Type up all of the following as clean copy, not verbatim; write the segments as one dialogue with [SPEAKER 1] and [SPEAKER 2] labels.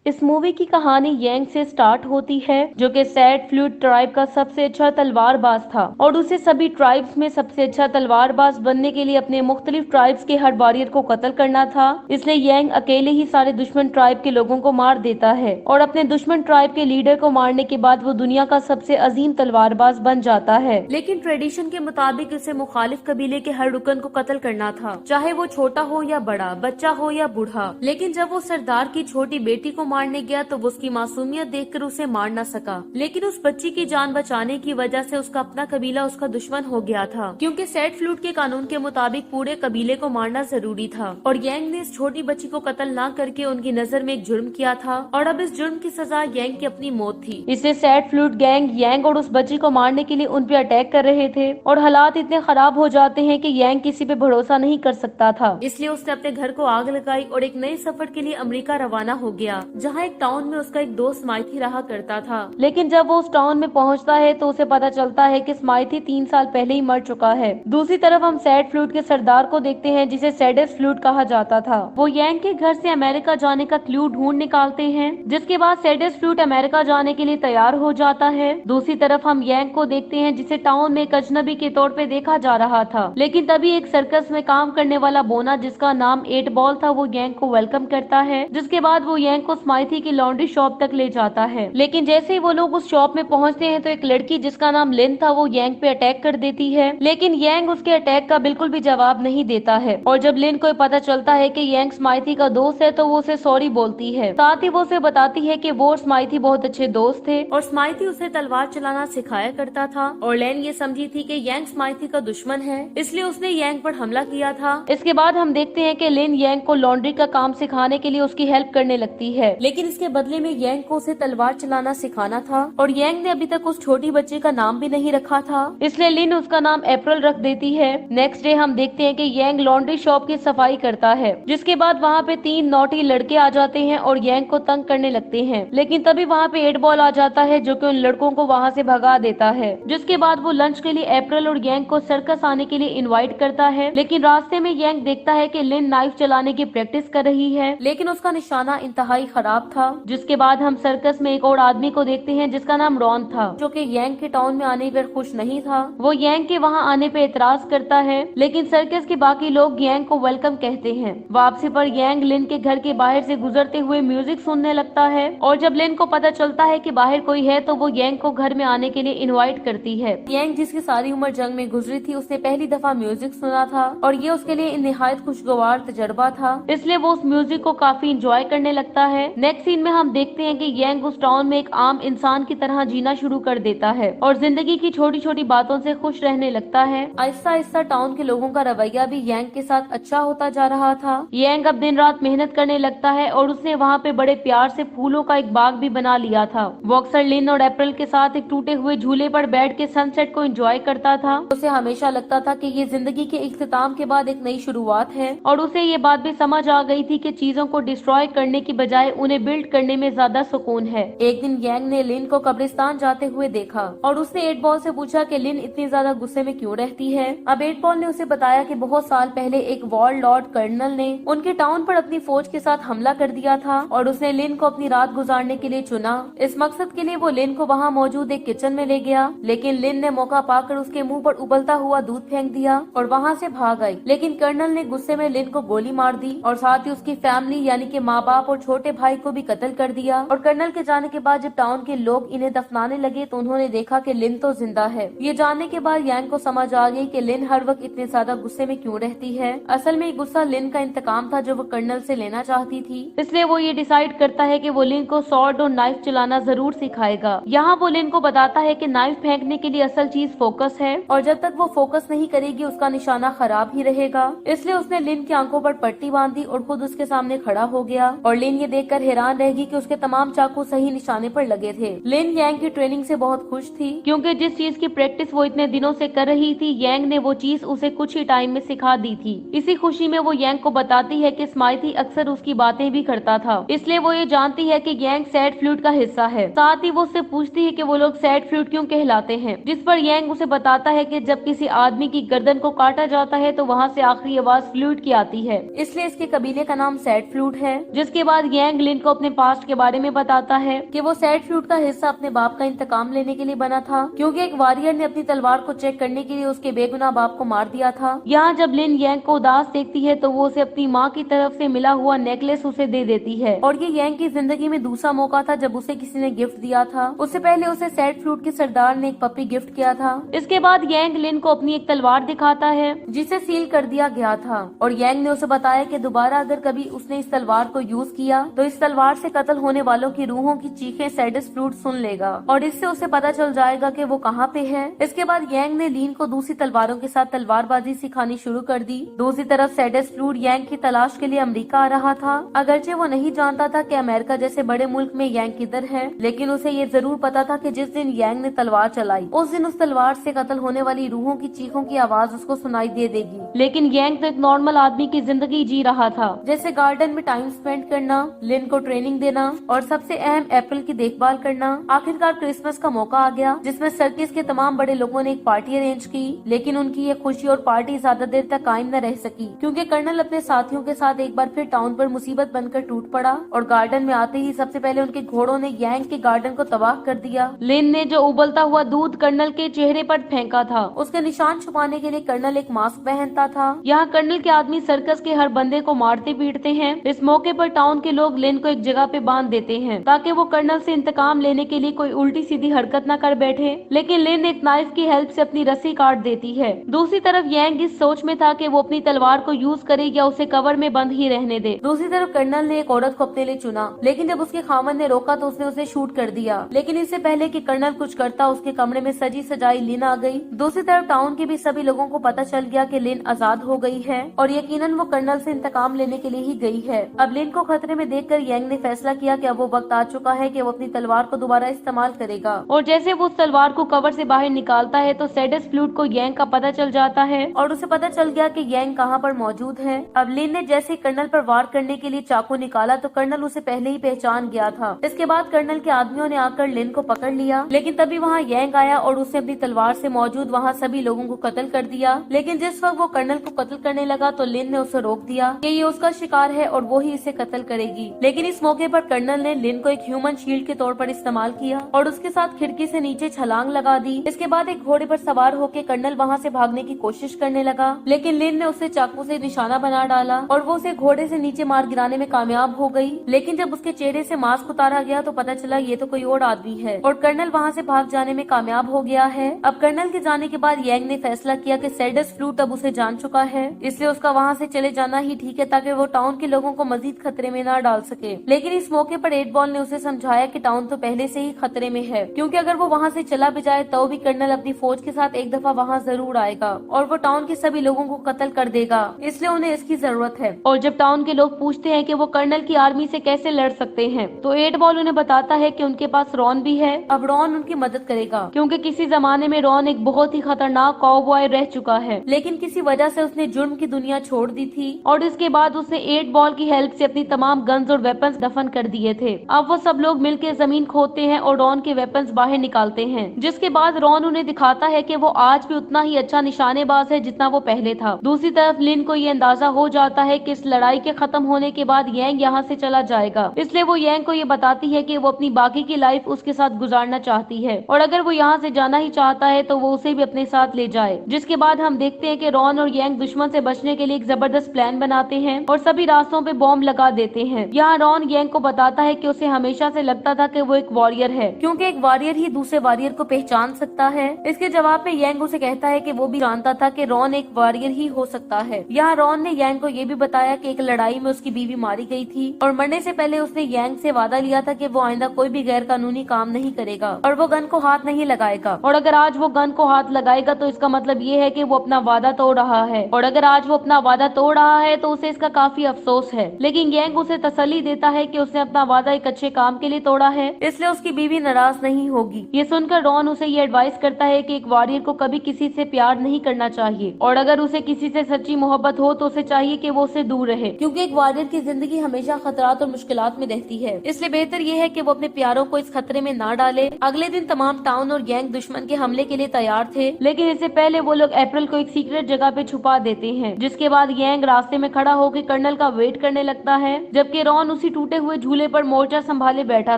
[SPEAKER 1] इस मूवी की कहानी यांग से स्टार्ट होती है, जो कि सैड फ्लूट ट्राइब का सबसे अच्छा तलवारबाज था और उसे सभी ट्राइब्स में सबसे अच्छा तलवारबाज बनने के लिए अपने मुख्तलिफ ट्राइब्स के हर वॉरियर को कत्ल करना था। इसलिए यांग अकेले ही सारे दुश्मन ट्राइब के लोगों को मार देता है और अपने दुश्मन ट्राइब के लीडर को मारने के बाद वो दुनिया का सबसे अजीम तलवारबाज बन जाता है। लेकिन ट्रेडिशन के मुताबिक इसे मुखालिफ कबीले के हर रुकन को कत्ल करना था, चाहे वो छोटा हो या बड़ा, बच्चा हो या बूढ़ा। लेकिन जब वो सरदार की छोटी बेटी को मारने गया तो वो उसकी मासूमियत देखकर उसे मार न सका, लेकिन उस बच्ची की जान बचाने की वजह से उसका अपना कबीला उसका दुश्मन हो गया था, क्योंकि सैड फ्लूट के कानून के मुताबिक पूरे कबीले को मारना जरूरी था। और यांग ने इस छोटी बच्ची को कत्ल न करके उनकी नजर में एक जुर्म किया था और अब इस जुर्म की सजा यांग की अपनी मौत थी। इससे सैड फ्लूट गैंग यांग और उस बच्ची को मारने के लिए उन पे अटैक कर रहे थे और हालात इतने खराब हो जाते हैं कि यांग किसी पे भरोसा नहीं कर सकता था। इसलिए उसने अपने घर को आग लगाई और एक नए सफर के लिए अमेरिका रवाना हो गया, जहाँ एक टाउन में उसका एक दोस्त स्माइथी रहा करता था। लेकिन जब वो उस टाउन में पहुंचता है तो उसे पता चलता है कि स्माइथी 3 साल पहले ही मर चुका है। दूसरी तरफ हम सैड फ्लूट के सरदार को देखते हैं, जिसे सैडेस्ट फ्लूट कहा जाता था। वो यांग के घर से अमेरिका जाने का क्लू ढूंढ निकालते हैं, जिसके बाद सैडेस्ट फ्लूट अमेरिका जाने के लिए तैयार हो जाता है। दूसरी तरफ हम यांग को देखते हैं, जिसे टाउन में एक अजनबी के तौर पे देखा जा रहा था। लेकिन तभी एक सर्कस में काम करने वाला बोना, जिसका नाम 8 बॉल था, वो यांग को वेलकम करता है, जिसके बाद वो यांग को स्माइथी की लॉन्ड्री शॉप तक ले जाता है। लेकिन जैसे ही वो लोग उस शॉप में पहुंचते हैं तो एक लड़की जिसका नाम लिन था, वो यांग पे अटैक कर देती है। लेकिन यांग उसके अटैक का बिल्कुल भी जवाब नहीं देता है और जब लिन को पता चलता है कि यांग स्माइथी का दोस्त है तो वो उसे सॉरी बोलती है। साथ ही वो उसे बताती है कि वो और स्माइथी बहुत अच्छे दोस्त थे और स्माइथी उसे तलवार चलाना सिखाया करता था और लिन ये समझी थी कि यांग स्माइथी का दुश्मन है, इसलिए उसने यांग पर हमला किया था। इसके बाद हम देखते हैं कि लिन यांग को लॉन्ड्री का काम सिखाने के लिए उसकी हेल्प करने लगती है, लेकिन इसके बदले में यांग को उसे तलवार चलाना सिखाना था और यांग ने अभी तक उस छोटी बच्ची का नाम भी नहीं रखा था, इसलिए लिन उसका नाम अप्रैल रख देती है। नेक्स्ट डे हम देखते हैं कि यांग लॉन्ड्री शॉप की सफाई करता है, जिसके बाद वहाँ पे 3 नौटी लड़के आ जाते हैं और यांग को तंग करने लगते हैं। लेकिन तभी वहाँ पे 8 बॉल आ जाता है, जो कि उन लड़कों को वहाँ से भगा देता है। जिसके बाद वो लंच के लिए अप्रैल और यांग को सर्कस आने के लिए इनवाइट करता है, लेकिन रास्ते में यांग देखता है कि लिन नाइफ चलाने की प्रैक्टिस कर रही है, लेकिन उसका निशाना इंतहाई खराब था। जिसके बाद हम सर्कस में एक और आदमी को देखते हैं, जिसका नाम रॉन था, जो कि यांग के टाउन में आने पर खुश नहीं था। वो यांग के वहाँ आने पे एतराज करता है, लेकिन सर्कस के बाकी लोग यांग को वेलकम कहते हैं। वापसी पर यांग लिन के घर के बाहर से गुजरते हुए म्यूजिक सुनने लगता है और जब लिन को पता चलता है कि बाहर कोई है तो वो यांग को घर में आने के लिए इनवाइट करती है। यांग, जिसकी सारी उम्र जंग में गुजरी थी, उसने पहली दफा म्यूजिक सुना था और ये उसके लिए निहायत खुशगवार तजर्बा था, इसलिए वो उस म्यूजिक को काफी इंजॉय करने लगता है। नेक्स्ट सीन में हम देखते हैं कि यांग उस टाउन में एक आम इंसान की तरह जीना शुरू कर देता है और जिंदगी की छोटी छोटी बातों से खुश रहने लगता है। आहिस्ता आहिस्ता टाउन के लोगों का रवैया भी यांग के साथ अच्छा होता जा रहा था। यांग अब दिन रात मेहनत करने लगता है और उसने वहाँ पे बड़े प्यार से फूलों का एक बाग भी बना लिया था। वो अक्सर लिन और अप्रैल के साथ एक टूटे हुए झूले पर बैठ के सनसेट को एंजॉय करता था। उसे हमेशा लगता था कि ये जिंदगी के इख्तिताम के बाद एक नई शुरुआत है और उसे ये बात भी समझ आ गई थी कि चीजों को डिस्ट्रॉय करने की बजाय उन्हें बिल्ड करने में ज्यादा सुकून है। एक दिन यांग ने लिन को कब्रिस्तान जाते हुए देखा और उसने 8 बॉल से पूछा कि लिन इतनी ज्यादा गुस्से में क्यों रहती है। अब 8 बॉल ने उसे बताया कि बहुत साल पहले एक वॉर लॉर्ड कर्नल ने उनके टाउन पर अपनी फौज के साथ हमला कर दिया था और उसने लिन को अपनी रात गुजारने के लिए चुना। इस मकसद के लिए वो लिन को वहाँ मौजूद एक किचन में ले गया, लेकिन लिन ने मौका पाकर उसके मुंह पर उबलता हुआ दूध फेंक दिया और वहाँ से भाग आई। लेकिन कर्नल ने गुस्से में लिन को गोली मार दी और साथ ही उसकी फैमिली यानी कि माँ बाप और छोटे भाई को भी कत्ल कर दिया। और कर्नल के जाने के बाद जब टाउन के लोग इन्हें दफनाने लगे तो उन्होंने देखा कि लिन तो जिंदा है। ये जानने के बाद यांग को समझ आ गई कि लिन हर वक्त इतने ज्यादा गुस्से में क्यों रहती है। असल में ये गुस्सा लिन का इंतकाम था जो वो कर्नल से लेना चाहती थी, इसलिए वो ये डिसाइड करता है कि वो लिन को सॉर्ड और नाइफ चलाना जरूर सिखाएगा। यहाँ वो लिन को बताता है कि नाइफ फेंकने के लिए असल चीज फोकस है और जब तक वो फोकस नहीं करेगी उसका निशाना खराब ही रहेगा। इसलिए उसने लिन की आंखों पर पट्टी बांधी और खुद उसके सामने खड़ा हो गया और लिन ये देखकर हैरान रहेगी कि उसके तमाम चाकू सही निशाने पर लगे थे। लिन यांग की ट्रेनिंग से बहुत खुश थी, क्योंकि जिस चीज की प्रैक्टिस वो इतने दिनों से कर रही थी, यांग ने वो चीज उसे कुछ ही टाइम में सिखा दी थी। इसी खुशी में वो यांग को बताती है कि स्माइथी अक्सर उसकी बातें भी करता था, इसलिए वो ये जानती है कि यांग सैड फ्लूट का हिस्सा है। साथ ही वो उससे पूछती है कि वो लोग सैड फ्लूट क्यों कहलाते हैं, जिस पर यांग उसे बताता है कि जब किसी आदमी की गर्दन को काटा जाता है तो वहाँ से आखिरी आवाज फ्लूट की आती है, इसलिए इसके कबीले का नाम सैड फ्लूट है। जिसके बाद यांग लिन को अपने पास्ट के बारे में बताता है कि वो सैड फ्लूट का हिस्सा अपने बाप का इंतकाम लेने के लिए बना था, क्योंकि एक वॉरियर ने अपनी तलवार को चेक करने के लिए उसके बेगुनाह बाप को मार दिया था। यहाँ जब लिन यांग को उदास देखती है तो वो उसे अपनी माँ की तरफ से मिला हुआ नेकलेस उसे दे देती है, और ये यांग की जिंदगी में दूसरा मौका था जब उसे किसी ने गिफ्ट दिया था। उससे पहले उसे सैड फ्लूट के सरदार ने एक पपी गिफ्ट किया था। इसके बाद यांग लिन को अपनी एक तलवार दिखाता है जिसे सील कर दिया गया था, और यांग ने उसे बताया कि दोबारा अगर कभी उसने इस तलवार को यूज किया तो इस तलवार से कत्ल होने वालों की रूहों की चीखें सैडस फ्लूट सुन लेगा, और इससे उसे पता चल जाएगा कि वो कहाँ पे है। इसके बाद यांग ने लिन को दूसरी तलवारों के साथ तलवारबाजी सिखानी शुरू कर दी। दूसरी तरफ सैडस फ्लूट यांग की तलाश के लिए अमेरिका आ रहा था। अगरचे वो नहीं जानता था कि अमेरिका जैसे बड़े मुल्क में यांग किधर है, लेकिन उसे ये जरूर पता था कि जिस दिन यांग ने तलवार चलाई उस दिन उस तलवार से कत्ल होने वाली रूहों की चीखों की आवाज उसको सुनाई दे देगी। लेकिन यांग तो एक नॉर्मल आदमी की जिंदगी जी रहा था, जैसे गार्डन में टाइम स्पेंड करना, लिन को ट्रेनिंग देना और सबसे अहम एप्पल की देखभाल करना। आखिरकार क्रिसमस का मौका आ गया जिसमें सर्किस के तमाम बड़े लोगों ने एक पार्टी अरेंज की, लेकिन उनकी ये खुशी और पार्टी ज्यादा देर तक कायम न रह सकी, क्योंकि कर्नल अपने साथियों के साथ एक बार फिर टाउन पर मुसीबत बनकर टूट पड़ा, और गार्डन में आते ही सबसे पहले उनके घोड़ों ने यांग के गार्डन को तबाह कर दिया। लिन ने जो उबलता हुआ दूध कर्नल के चेहरे पर फेंका था उसके निशान छुपाने के लिए कर्नल एक मास्क पहनता था। यहाँ कर्नल के आदमी सर्कस के हर बंदे को मारते पीटते हैं। इस मौके पर टाउन के लोग लिन को एक जगह पे बांध देते हैं ताकि वो कर्नल से इंतकाम लेने के लिए कोई उल्टी सीधी हरकत न कर बैठे, लेकिन लिन एक नाइफ की हेल्प से अपनी रस्सी काट देती है। दूसरी तरफ यांग इस सोच में था कि वो अपनी तलवार को यूज करे या उसे कवर में बंद ही रहने दे। दूसरी तरफ कर्नल ने एक औरत को अपने लिए चुना, लेकिन जब उसके खामन ने रोका तो उसने उसे शूट कर दिया, लेकिन इससे पहले कि कर्नल कुछ करता उसके कमरे में सजी सजाई लिन आ गई। दूसरी तरफ टाउन के भी सभी लोगों को पता चल गया कि लिन आजाद हो गई है, और यकीनन वो कर्नल से इंतकाम लेने के लिए ही गई है। अब लिन को खतरे में देखकर यांग ने फैसला किया कि अब वो वक्त आ चुका है कि वो अपनी तलवार को दोबारा इस्तेमाल करेगा, और जैसे वो उस तलवार को कवर से बाहर निकालता है तो सैडस फ्लूट को यांग का पता चल जाता है, और उसे पता चल गया कि यांग कहाँ पर मौजूद है। अब लिन ने जैसे कर्नल पर वार करने के लिए चाकू निकाला तो कर्नल उसे पहले ही पहचान गया था। इसके बाद कर्नल के आदमियों ने आकर लिन को पकड़ लिया, लेकिन तभी वहाँ यांग आया और उसने अपनी तलवार से मौजूद वहाँ सभी लोगों को कत्ल कर दिया। लेकिन जिस वक्त वो कर्नल को कत्ल करने लगा तो लिन ने उसे रोक दिया कि ये उसका शिकार है और वो ही इसे कत्ल करेगी। लेकिन इस मौके पर कर्नल ने लिन को एक ह्यूमन शील्ड के तौर पर इस्तेमाल किया और उसके साथ खिड़की से नीचे छलांग लगा दी। इसके बाद एक घोड़े पर सवार होकर कर्नल वहाँ से भागने की कोशिश करने लगा, लेकिन लिन ने उसे चाकू से निशाना बना डाला और वो उसे घोड़े से नीचे मार गिराने में कामयाब हो गई। लेकिन जब उसके चेहरे से मास्क उतारा गया तो पता चला ये तो कोई और आदमी है, और कर्नल वहाँ से भाग जाने में कामयाब हो गया है। अब कर्नल के जाने के बाद यांग ने फैसला किया कि सैडस फ्लूट अब उसे जान चुका है, इसलिए उसका वहाँ से चले जाना ही ठीक है ताकि वो टाउन के लोगों को मजीद खतरे में न डाल सके। लेकिन इस मौके पर 8 बॉल ने उसे समझाया कि टाउन तो पहले से ही खतरे में है, क्योंकि अगर वो वहाँ से चला भी जाए तो भी कर्नल अपनी फौज के साथ एक दफा वहाँ जरूर आएगा और वो टाउन के सभी लोगों को कत्ल कर देगा, इसलिए उन्हें इसकी जरूरत है। और जब टाउन के लोग पूछते हैं कि वो कर्नल की आर्मी से कैसे लड़ सकते हैं तो 8 बॉल उन्हें बताता है कि उनके पास रॉन भी है। अब रॉन उनकी मदद करेगा, क्योंकि किसी जमाने में रॉन एक बहुत ही खतरनाक काउबॉय रह चुका है, लेकिन किसी वजह से उसने जुर्म की दुनिया छोड़ दी थी और इसके बाद उसने 8 बॉल की हेल्प से अपनी तमाम गन्स और वेपन्स दफन कर दिए थे। अब वो सब लोग मिलकर जमीन खोदते हैं और रॉन के वेपन्स बाहर निकालते हैं, जिसके बाद रॉन उन्हें दिखाता है कि वो आज भी उतना ही अच्छा निशानेबाज है जितना वो पहले था। दूसरी तरफ लिन को ये अंदाजा हो जाता है कि इस लड़ाई के खत्म होने के बाद यांग यहाँ से चला जाएगा, इसलिए वो यांग को ये बताती है कि वो अपनी बाकी की लाइफ उसके साथ गुजारना चाहती है और अगर वो यहाँ से जाना ही चाहता है तो वो उसे भी अपने साथ ले जाए। जिसके बाद हम देखते हैं कि रॉन और यांग दुश्मन से बचने के लिए एक जबरदस्त प्लान बनाते हैं और सभी रास्तों पे बॉम्ब लगा देते हैं। यहाँ रॉन यांग को बताता है कि उसे हमेशा से लगता था कि वो एक वॉरियर है, क्योंकि एक वॉरियर ही दूसरे वॉरियर को पहचान सकता है। इसके जवाब में यांग उसे कहता है कि वो भी जानता था कि रॉन एक वॉरियर ही हो सकता है। यहाँ रॉन ने यांग को ये भी बताया कि एक लड़ाई में उसकी बीवी मारी गई थी और मरने से पहले उसने यांग से वादा लिया था कि वो आइंदा कोई भी गैर कानूनी काम नहीं करेगा और वो गन को हाथ नहीं लगाएगा, और अगर आज वो गन को हाथ लगाएगा तो इसका मतलब ये है कि वो अपना वादा तोड़ रहा है, और अगर आज वो अपना वादा तोड़ रहा है तो उसे इसका काफी अफसोस है। लेकिन यांग उसे तसल्ली देता है कि उसने अपना वादा एक अच्छे काम के लिए तोड़ा है, इसलिए उसकी बीवी नाराज नहीं होगी। ये सुनकर रॉन उसे ये एडवाइस करता है कि एक वॉरियर को कभी किसी से प्यार नहीं करना चाहिए और अगर उसे किसी से सच्ची मोहब्बत हो तो उसे चाहिए कि वो उससे दूर रहे, क्योंकि एक वॉरियर की जिंदगी हमेशा खतरात और मुश्किलात में रहती है। इसलिए बेहतर ये है कि वो अपने प्यारों को इस खतरे में ना डाले। अगले दिन तमाम टाउन और यांग दुश्मन के हमले के लिए तैयार थे, लेकिन इससे पहले वो लोग अप्रैल को एक सीक्रेट जगह पे छुपा देते हैं, जिसके बाद यांग रास्ते में खड़ा होकर कर्नल का वेट करने लगता है, जबकि रॉन उसे उसी टूटे हुए झूले पर मोर्चा संभाले बैठा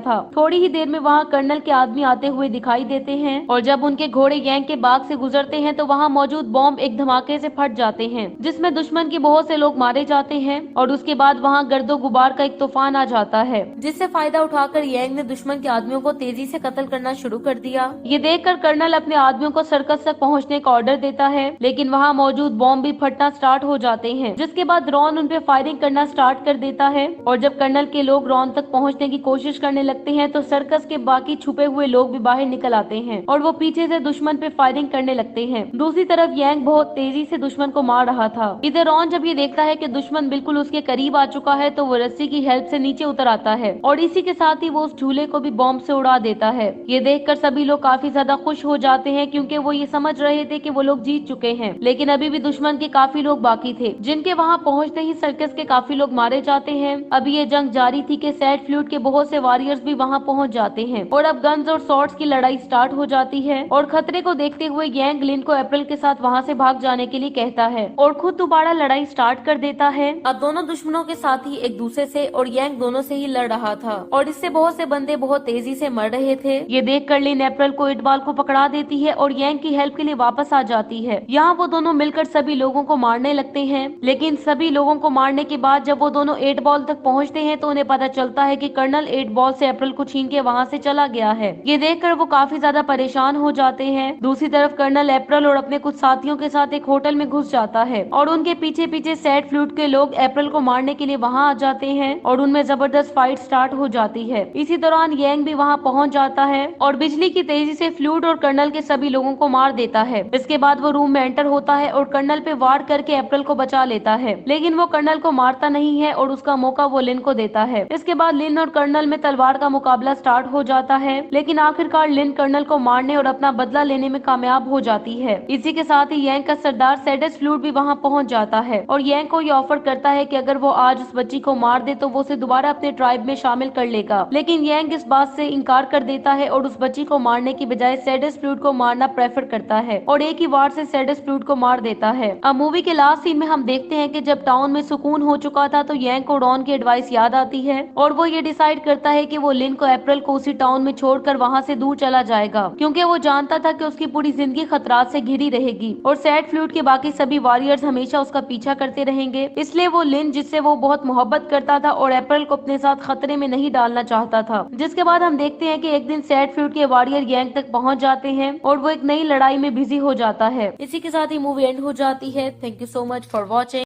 [SPEAKER 1] था। थोड़ी ही देर में वहाँ कर्नल के आदमी आते हुए दिखाई देते हैं और जब उनके घोड़े यांग के बाग से गुजरते हैं तो वहाँ मौजूद बॉम्ब एक धमाके से फट जाते हैं, जिसमें दुश्मन के बहुत से लोग मारे जाते हैं और उसके बाद वहाँ गर्दो गुबार का एक तूफान आ जाता है, जिससे फायदा उठाकर यांग ने दुश्मन के आदमियों को तेजी से कत्ल करना शुरू कर दिया। ये देखकर कर्नल अपने आदमियों को सर्कस तक पहुँचने का ऑर्डर देता है, लेकिन वहाँ मौजूद बॉम्ब भी फटना स्टार्ट हो जाते हैं, जिसके बाद रॉन उन पे फायरिंग करना स्टार्ट कर देता है और जब कर्नल के लोग रॉन तक पहुंचने की कोशिश करने लगते हैं तो सर्कस के बाकी छुपे हुए लोग भी बाहर निकल आते हैं और वो पीछे से दुश्मन पे फायरिंग करने लगते हैं। दूसरी तरफ यांग बहुत तेजी से दुश्मन को मार रहा था। इधर रॉन जब ये देखता है कि दुश्मन बिल्कुल उसके करीब आ चुका है तो वो रस्सी की हेल्प से नीचे उतर आता है और इसी के साथ ही वो उस झूले को भी बॉम्ब से उड़ा देता है। ये देखकर सभी लोग काफी ज्यादा खुश हो जाते हैं क्योंकि वो ये समझ रहे थे कि वो लोग जीत चुके हैं, लेकिन अभी भी दुश्मन के काफी लोग बाकी थे, जिनके वहाँ पहुँचते ही सर्कस के काफी लोग मारे जाते हैं। अभी ये जंग जारी थी कि सैड फ्लूट के बहुत से वॉरियर्स भी वहाँ पहुँच जाते हैं और अब गन्स और सॉर्ड्स की लड़ाई स्टार्ट हो जाती है और खतरे को देखते हुए यांग लिन को अप्रैल के साथ वहाँ से भाग जाने के लिए कहता है और खुद दोबारा लड़ाई स्टार्ट कर देता है। अब दोनों दुश्मनों के साथ ही एक दूसरे से और यांग दोनों से ही लड़ रहा था और इससे बहुत से बंदे बहुत तेजी से मर रहे थे। ये देख कर लिन अप्रैल को इटबाल को पकड़ा देती है और यांग की हेल्प के लिए वापस आ जाती है। यहाँ वो दोनों मिलकर सभी लोगों को मारने लगते हैं, लेकिन सभी लोगों को मारने के बाद जब वो दोनों 8 बॉल तक पहुँचते हैं तो उन्हें पता चलता है कि कर्नल 8 बॉल से अप्रैल को छीन के वहाँ से चला गया है। ये देखकर वो काफी ज्यादा परेशान हो जाते हैं। दूसरी तरफ कर्नल अप्रैल और अपने कुछ साथियों के साथ एक होटल में घुस जाता है और उनके पीछे पीछे सैड फ्लूट के लोग अप्रैल को मारने के लिए वहाँ आ जाते हैं और उनमें जबरदस्त फाइट स्टार्ट हो जाती है। इसी दौरान यांग भी वहाँ पहुँच जाता है और बिजली की तेजी से फ्लूट और कर्नल के सभी लोगों को मार देता है। इसके बाद वो रूम में एंटर होता है और कर्नल पे वार करके अप्रैल को बचा लेता है, लेकिन वो कर्नल को मारता नहीं है और उसका मौका वो लिन को देता है। इसके बाद लिन और कर्नल में तलवार का मुकाबला स्टार्ट हो जाता है, लेकिन आखिरकार लिन कर्नल को मारने और अपना बदला लेने में कामयाब हो जाती है। इसी के साथ ही यांग का सरदार सैडस फ्लूट भी वहाँ पहुँच जाता है और यांग को ये ऑफर करता है कि अगर वो आज उस बच्ची को मार दे तो वो उसे दोबारा अपने ट्राइब में शामिल कर लेगा, लेकिन यांग इस बात से इनकार कर देता है और उस बच्ची को मारने की बजाय सैडस फ्लूट को मारना प्रेफर करता है और एक ही वार से सैडस फ्लूट को मार देता है। अब मूवी के लास्ट सीन में हम देखते हैं कि जब टाउन में सुकून हो चुका था तो यांग को रॉन की एडवाइस याद आती है और वो ये डिसाइड करता है कि वो लिन को अप्रैल को उसी टाउन में छोड़कर वहाँ से दूर चला जाएगा, क्योंकि वो जानता था कि उसकी पूरी जिंदगी खतरात से घिरी रहेगी और सैड फ्लूट के बाकी सभी वॉरियर्स हमेशा उसका पीछा करते रहेंगे। इसलिए वो लिन, जिससे वो बहुत मोहब्बत करता था और अप्रैल को अपने साथ खतरे में नहीं डालना चाहता था। जिसके बाद हम देखते हैं कि एक दिन सैड फ्लूट के वॉरियर यांग तक पहुँच जाते हैं और वो एक नई लड़ाई में बिजी हो जाता है। इसी के साथ ही मूवी एंड हो जाती है। Thank you so much for watching.